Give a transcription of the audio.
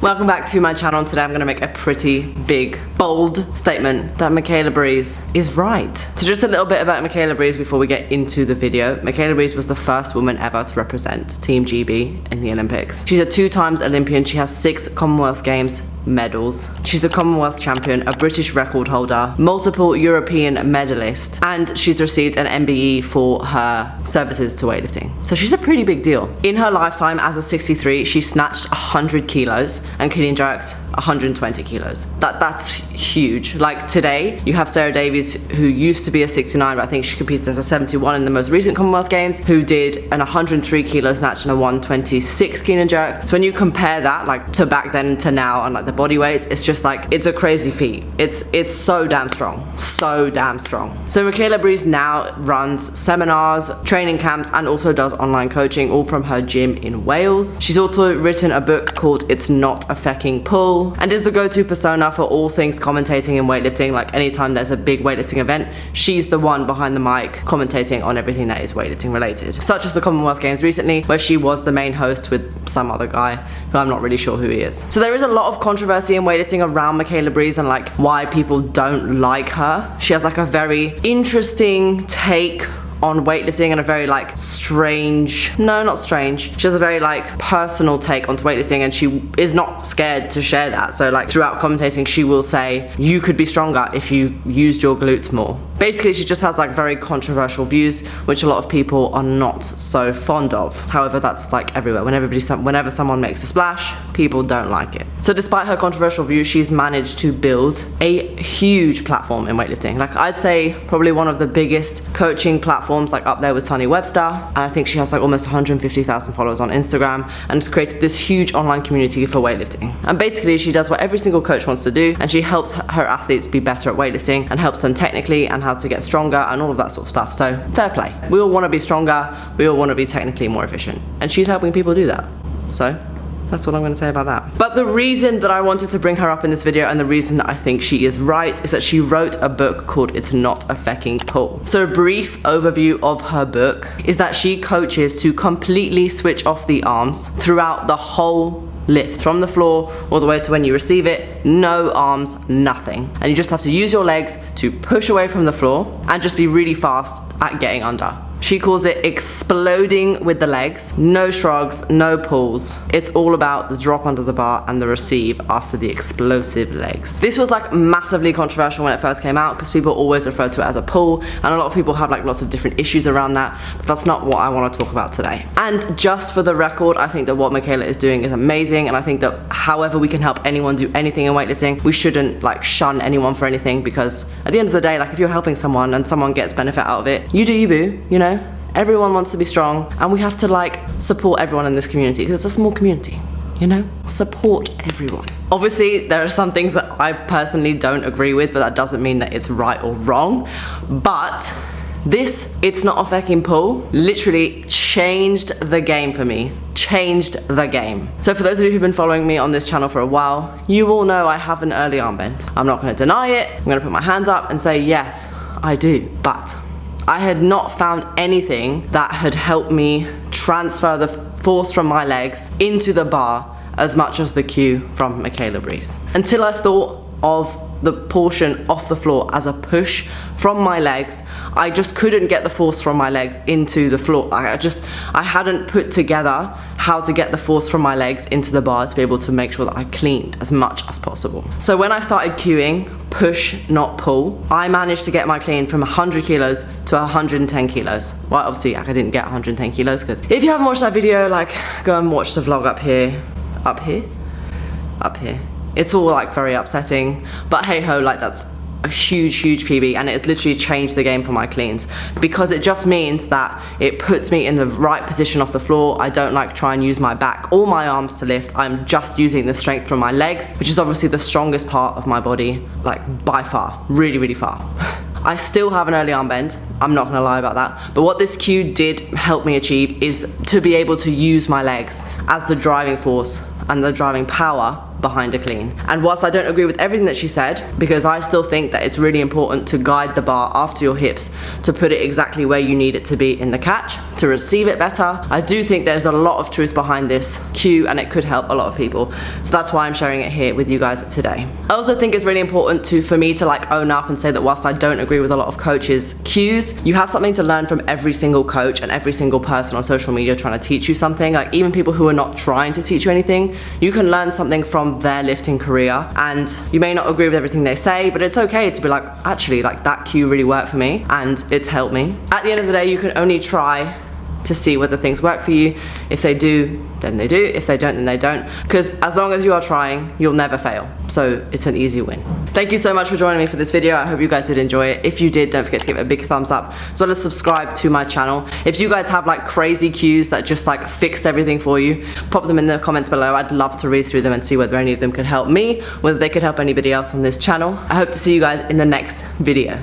Welcome back to my channel. Today I'm going to make a pretty big, bold statement that Michaela Breeze is right. So just a little bit about Michaela Breeze before we get into the video. Michaela Breeze was the first woman ever to represent Team GB in the Olympics. She's a 2-time Olympian. She has 6 Commonwealth Games medals. She's a Commonwealth champion, a British record holder, multiple European medalist, and she's received an MBE for her services to weightlifting. So she's a pretty big deal. In her lifetime as a 63, she snatched 100 kilos and clean and jerked 120 kilos. That's huge. Like today, you have Sarah Davies, who used to be a 69, but I think she competed as a 71 in the most recent Commonwealth Games, who did an 103 kilo snatch and a 126 clean and jerk. So when you compare that, like to back then to now, and like the body weights, it's just like, it's a crazy feat. It's so damn strong. So damn strong. So Michaela Breeze now runs seminars, training camps, and also does online coaching, all from her gym in Wales. She's also written a book called It's Not a Fecking Pull, and is the go-to persona for all things commentating and weightlifting. Like anytime there's a big weightlifting event, she's the one behind the mic commentating on everything that is weightlifting related, such as the Commonwealth Games recently, where she was the main host with some other guy who I'm not really sure who he is. So there is a lot of controversy in weightlifting around Michaela Breeze and like why people don't like her. She has like a very interesting take on weightlifting and a very like strange, no, not strange, she has a very like personal take onto weightlifting, and she is not scared to share that. So like throughout commentating, she will say you could be stronger if you used your glutes more. Basically, she just has like very controversial views, which a lot of people are not so fond of. However, that's like everywhere. Whenever someone makes a splash, people don't like it. So despite her controversial views, she's managed to build a huge platform in weightlifting. Like I'd say probably one of the biggest coaching platforms, like up there with Sunny Webster, and I think she has like almost 150,000 followers on Instagram, and has created this huge online community for weightlifting. And basically she does what every single coach wants to do, and she helps her athletes be better at weightlifting and helps them technically and how to get stronger and all of that sort of stuff. So fair play. We all want to be stronger, we all want to be technically more efficient, and she's helping people do that. So that's what I'm going to say about that. But the reason that I wanted to bring her up in this video, and the reason that I think she is right, is that she wrote a book called It's Not a Fecking Pull. So a brief overview of her book is that she coaches to completely switch off the arms throughout the whole lift, from the floor all the way to when you receive it. No arms, nothing. And you just have to use your legs to push away from the floor and just be really fast at getting under. She calls it exploding with the legs. No shrugs, no pulls. It's all about the drop under the bar and the receive after the explosive legs. This was like massively controversial when it first came out, because people always refer to it as a pull, and a lot of people have like lots of different issues around that, but that's not what I want to talk about today. And just for the record, I think that what Michaela is doing is amazing, and I think that however we can help anyone do anything in weightlifting, we shouldn't like shun anyone for anything, because at the end of the day, like if you're helping someone and someone gets benefit out of it, you do you boo, you know? Everyone wants to be strong, and we have to like support everyone in this community, because it's a small community, you know? Support everyone. Obviously, there are some things that I personally don't agree with, but that doesn't mean that it's right or wrong. But this It's Not a Fecking Pull literally changed the game for me. Changed the game. So for those of you who've been following me on this channel for a while, you all know I have an early arm bend. I'm not going to deny it. I'm going to put my hands up and say, yes, I do. But I had not found anything that had helped me transfer the force from my legs into the bar as much as the cue from Michaela Breeze. Until I thought of the portion off the floor as a push from my legs, I just couldn't get the force from my legs into the floor. I hadn't put together how to get the force from my legs into the bar to be able to make sure that I cleaned as much as possible. So when I started cueing push, not pull, I managed to get my clean from 100 kilos to 110 kilos. Well, obviously I didn't get 110 kilos, because if you haven't watched that video, like go and watch the vlog up here. It's all like very upsetting, but hey ho, like that's a huge PB, and it's literally changed the game for my cleans, because it just means that it puts me in the right position off the floor. I don't like try and use my back or my arms to lift. I'm just using the strength from my legs, which is obviously the strongest part of my body, like by far, really far. I still have an early arm bend, I'm not gonna lie about that, but what this cue did help me achieve is to be able to use my legs as the driving force and the driving power behind a clean. And whilst I don't agree with everything that she said, because I still think that it's really important to guide the bar after your hips to put it exactly where you need it to be in the catch, to receive it better, I do think there's a lot of truth behind this cue and it could help a lot of people. So that's why I'm sharing it here with you guys today. I also think it's really important for me to like own up and say that whilst I don't agree with a lot of coaches' cues, you have something to learn from every single coach and every single person on social media trying to teach you something. Like even people who are not trying to teach you anything, you can learn something from their lifting career, and you may not agree with everything they say, but it's okay to be like, actually, like that cue really worked for me and it's helped me. At the end of the day, you can only try to see whether things work for you. If they do, then they do. If they don't, then they don't. Because as long as you are trying, you'll never fail. So it's an easy win. Thank you so much for joining me for this video. I hope you guys did enjoy it. If you did, don't forget to give it a big thumbs up, as well as subscribe to my channel. If you guys have like crazy cues that just like fixed everything for you, pop them in the comments below. I'd love to read through them and see whether any of them could help me, whether they could help anybody else on this channel. I hope to see you guys in the next video.